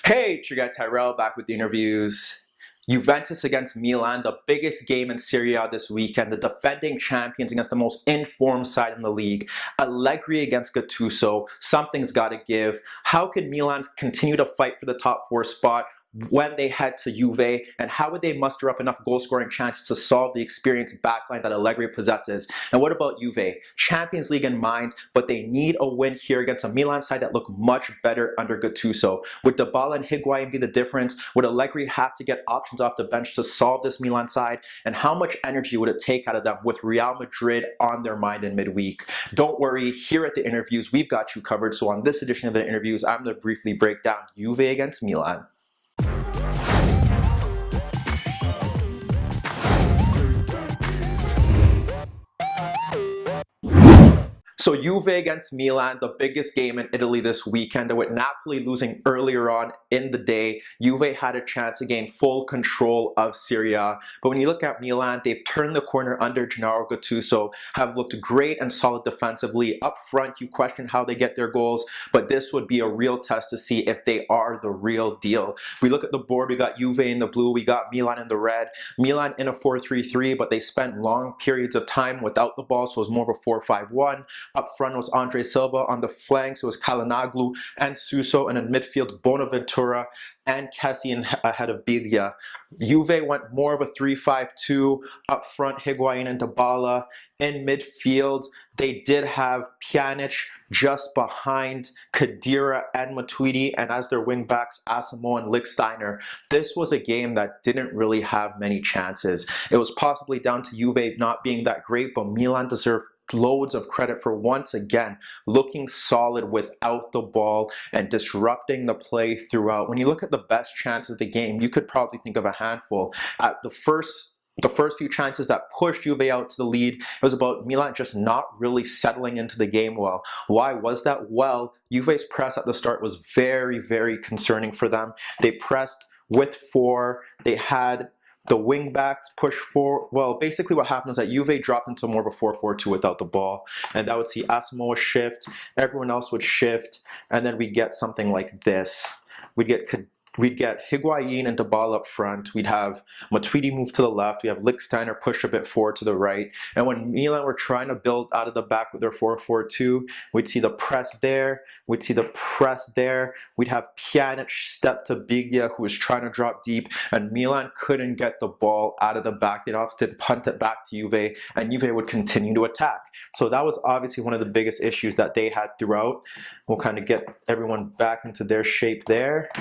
Hey, it's your guy Tyrrell back with the interviews. Juventus against Milan, the biggest game in Serie A this weekend. The defending champions against the most informed side in the league. Allegri against Gattuso. Something's got to give. How can Milan continue to fight for the top four spot when they head to Juve, and how would they muster up enough goal-scoring chances to solve the experienced backline that Allegri possesses? And what about Juve? Champions League in mind, but they need a win here against a Milan side that look much better under Gattuso. Would Dybala and Higuain be the difference? Would Allegri have to get options off the bench to solve this Milan side? And how much energy would it take out of them with Real Madrid on their mind in midweek? Don't worry, here at the interviews, we've got you covered. So on this edition of the interviews, I'm going to briefly break down Juve against Milan. So Juve against Milan, the biggest game in Italy this weekend. And with Napoli losing earlier on in the day, Juve had a chance to gain full control of Serie A. But when you look at Milan, they've turned the corner under Gennaro Gattuso, have looked great and solid defensively. Up front, you question how they get their goals, but this would be a real test to see if they are the real deal. We look at the board, we got Juve in the blue, we got Milan in the red. Milan in a 4-3-3, but they spent long periods of time without the ball, so it was more of a 4-5-1. Up front was Andre Silva. On the flanks, it was Calhanoglu and Suso. And in midfield, Bonaventura and Kessie ahead of Biglia. Juve went more of a 3-5-2. Up front, Higuain and Dybala. In midfield, they did have Pjanic just behind Khedira and Matuidi, and as their wing backs, Asamoah and Lichtsteiner. This was a game that didn't really have many chances. It was possibly down to Juve not being that great, but Milan deserved loads of credit for once again looking solid without the ball and disrupting the play throughout. When you look at the best chances of the game, you could probably think of a handful. At the first few chances that pushed Juve out to the lead, it was about Milan just not really settling into the game well. Why was that? Well, Juve's press at the start was very, very concerning for them. They pressed with four. They had the wing backs push forward. Well, basically what happened is that Juve dropped into more of a 4-4-2 without the ball. And that would see Asamoah shift, everyone else would shift, and then we get something like this. We'd get Higuain and Dybala up front. We'd have Matuidi move to the left. We have Lichtsteiner push a bit forward to the right. And when Milan were trying to build out of the back with their 4-4-2, we'd see the press there. We'd see the press there. We'd have Pjanic step to Biglia, who was trying to drop deep. And Milan couldn't get the ball out of the back. They'd often punt it back to Juve, and Juve would continue to attack. So that was obviously one of the biggest issues that they had throughout. We'll kind of get everyone back into their shape there.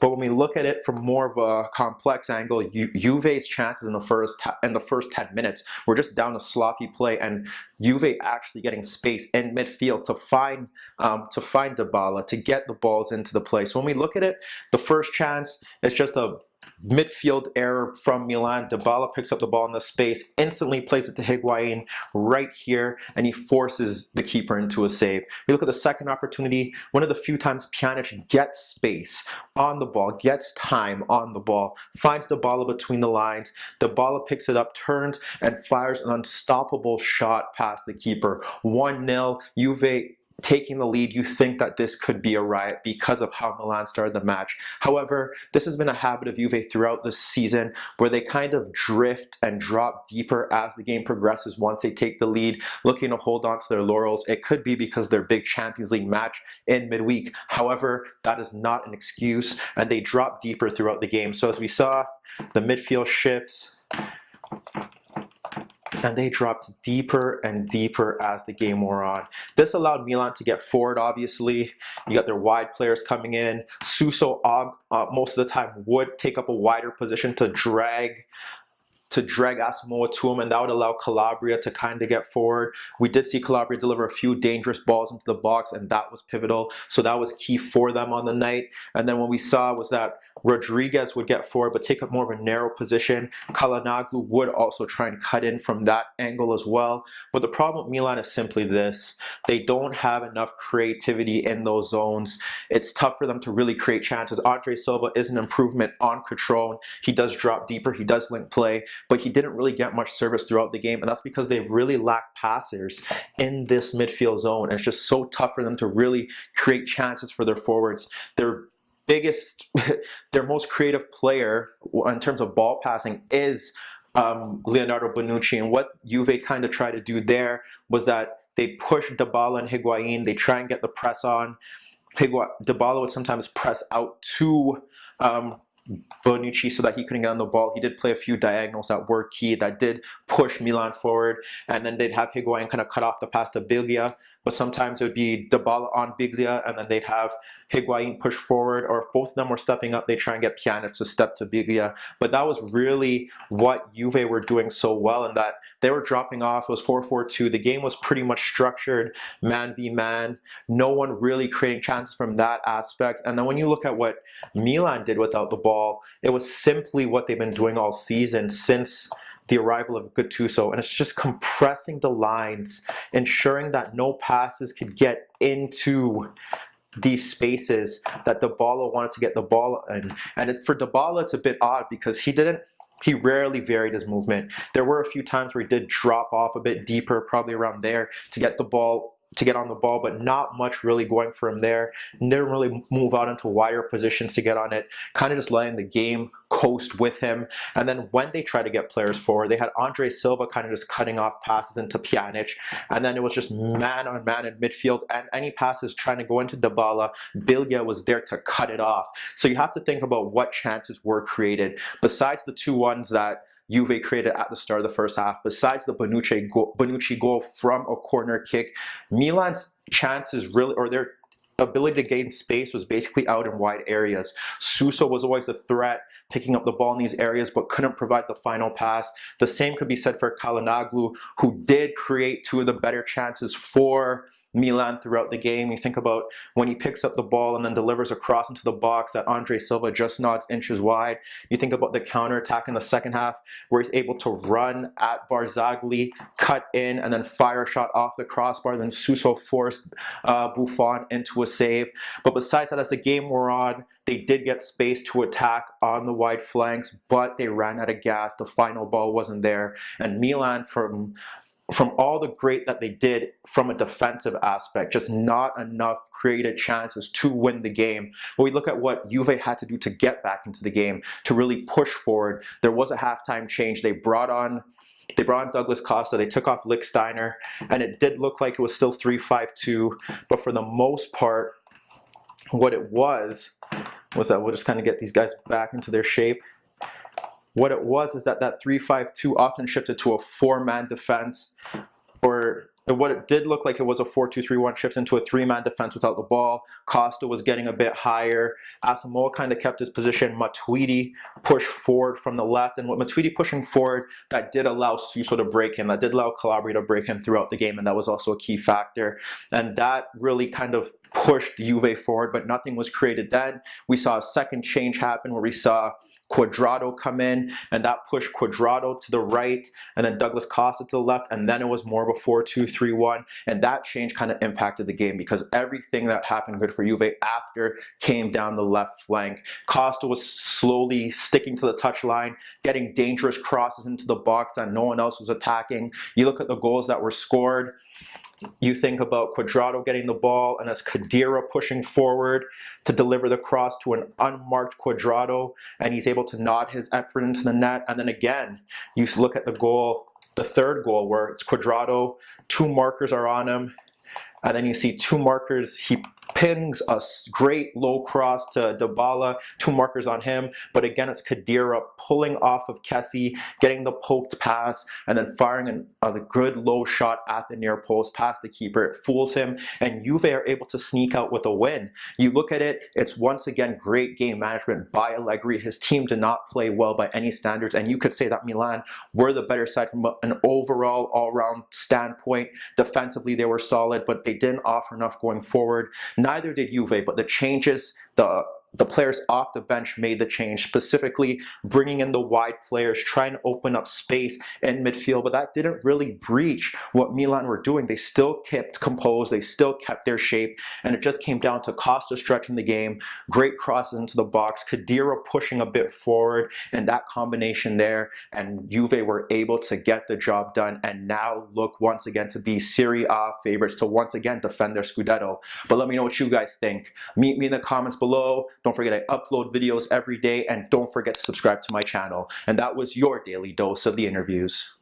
But when we look at it from more of a complex angle, Juve's chances in the first 10 minutes were just down to sloppy play, and Juve actually getting space in midfield to find Dybala, to get the balls into the play. So when we look at it, the first chance is just a midfield error from Milan. Dybala picks up the ball in the space, instantly plays it to Higuain right here, and he forces the keeper into a save. We look at the second opportunity, one of the few times Pjanic gets space on the ball, gets time on the ball, finds Dybala between the lines. Dybala picks it up, turns, and fires an unstoppable shot past the keeper. 1-0, Juve taking the lead. You think that this could be a riot because of how Milan started the match. However, this has been a habit of Juve throughout the season, where they kind of drift and drop deeper as the game progresses once they take the lead, looking to hold on to their laurels. It could be because their big Champions League match in midweek. However, that is not an excuse, and they drop deeper throughout the game. So as we saw, the midfield shifts, and they dropped deeper and deeper as the game wore on. This allowed Milan to get forward, obviously. You got their wide players coming in. Suso, most of the time, would take up a wider position to drag Asamoah to him, and that would allow Calabria to kind of get forward. We did see Calabria deliver a few dangerous balls into the box, and that was pivotal. So that was key for them on the night. And then what we saw was that Rodriguez would get forward, but take up more of a narrow position. Calhanoglu would also try and cut in from that angle as well. But the problem with Milan is simply this. They don't have enough creativity in those zones. It's tough for them to really create chances. Andre Silva is an improvement on control. He does drop deeper. He does link play, but he didn't really get much service throughout the game. And that's because they really lack passers in this midfield zone. And it's just so tough for them to really create chances for their forwards. They're biggest, their most creative player in terms of ball passing is Leonardo Bonucci. And what Juve kind of tried to do there was that they push Dybala and Higuain. They try and get the press on. Dybala would sometimes press out to Bonucci so that he couldn't get on the ball. He did play a few diagonals that were key, that did push Milan forward, and then they'd have Higuain kind of cut off the pass to Biglia, but sometimes it would be Dybala on Biglia, and then they'd have Higuain push forward, or if both of them were stepping up, they try and get Pjanic to step to Biglia. But that was really what Juve were doing so well, in that they were dropping off. It was 4-4-2. The game was pretty much structured man v man. No one really creating chances from that aspect. And then when you look at what Milan did without the ball, it was simply what they've been doing all season since the arrival of Gattuso, and it's just compressing the lines, ensuring that no passes could get into these spaces that Dybala wanted to get the ball in. And for Dybala, it's a bit odd because he rarely varied his movement. There were a few times where he did drop off a bit deeper, probably around there, to get on the ball, but not much really going for him there. Didn't really move out into wider positions to get on it, kind of just letting the game coast with him. And then when they tried to get players forward, they had Andre Silva kind of just cutting off passes into Pjanic, and then it was just man on man in midfield, and any passes trying to go into Dybala, Biglia was there to cut it off. So you have to think about what chances were created, besides the two ones that Juve created at the start of the first half. Besides the Bonucci goal from a corner kick, Milan's chances really, or their ability to gain space, was basically out in wide areas. Suso was always a threat, picking up the ball in these areas, but couldn't provide the final pass. The same could be said for Calhanoglu, who did create two of the better chances for Milan throughout the game. You think about when he picks up the ball and then delivers a cross into the box that Andre Silva just nods inches wide. You think about the counterattack in the second half where he's able to run at Barzagli, cut in, and then fire a shot off the crossbar. Then Suso forced Buffon into a save. But besides that, as the game wore on, they did get space to attack on the wide flanks, but they ran out of gas. The final ball wasn't there. And Milan, from all the great that they did from a defensive aspect, just not enough created chances to win the game. But we look at what Juve had to do to get back into the game, to really push forward. There was a halftime change. They brought on Douglas Costa, they took off Lichtsteiner, and it did look like it was still 3-5-2, but for the most part, what it was that we'll just kind of get these guys back into their shape. What it was is that 3-5-2 often shifted to a four-man defense, or what it did look like it was a 4-2-3-1 shift into a three-man defense without the ball. Costa was getting a bit higher. Asamoah kind of kept his position. Matuidi pushed forward from the left, and with Matuidi pushing forward, that did allow Suso to break him. That did allow Calabria to break him throughout the game, and that was also a key factor. And that really kind of pushed Juve forward, but nothing was created then. We saw a second change happen where we saw Cuadrado come in, and that pushed Cuadrado to the right, and then Douglas Costa to the left, and then it was more of a 4-2-3-1, and that change kind of impacted the game because everything that happened good for Juve after came down the left flank. Costa was slowly sticking to the touchline, getting dangerous crosses into the box that no one else was attacking. You look at the goals that were scored, you think about Cuadrado getting the ball, and it's Khedira pushing forward to deliver the cross to an unmarked Cuadrado, and he's able to nod his effort into the net. And then again, you look at the goal, the third goal, where it's Cuadrado, two markers are on him, and then you see two markers, he pings a great low cross to Dybala, two markers on him, but again it's Khedira pulling off of Kessie, getting the poked pass, and then firing a good low shot at the near post past the keeper. It fools him, and Juve are able to sneak out with a win. You look at it, it's once again great game management by Allegri. His team did not play well by any standards, and you could say that Milan were the better side from an overall all-round standpoint. Defensively they were solid, but they didn't offer enough going forward. Neither did Juve, but the changes, the players off the bench made the change, specifically bringing in the wide players, trying to open up space in midfield, but that didn't really breach what Milan were doing. They still kept composed, they still kept their shape, and it just came down to Costa stretching the game, great crosses into the box, Khedira pushing a bit forward, and that combination there, and Juve were able to get the job done, and now look once again to be Serie A favorites, to once again defend their Scudetto. But let me know what you guys think. Meet me in the comments below. Don't forget I upload videos every day, and don't forget to subscribe to my channel. And that was your daily dose of the interviews.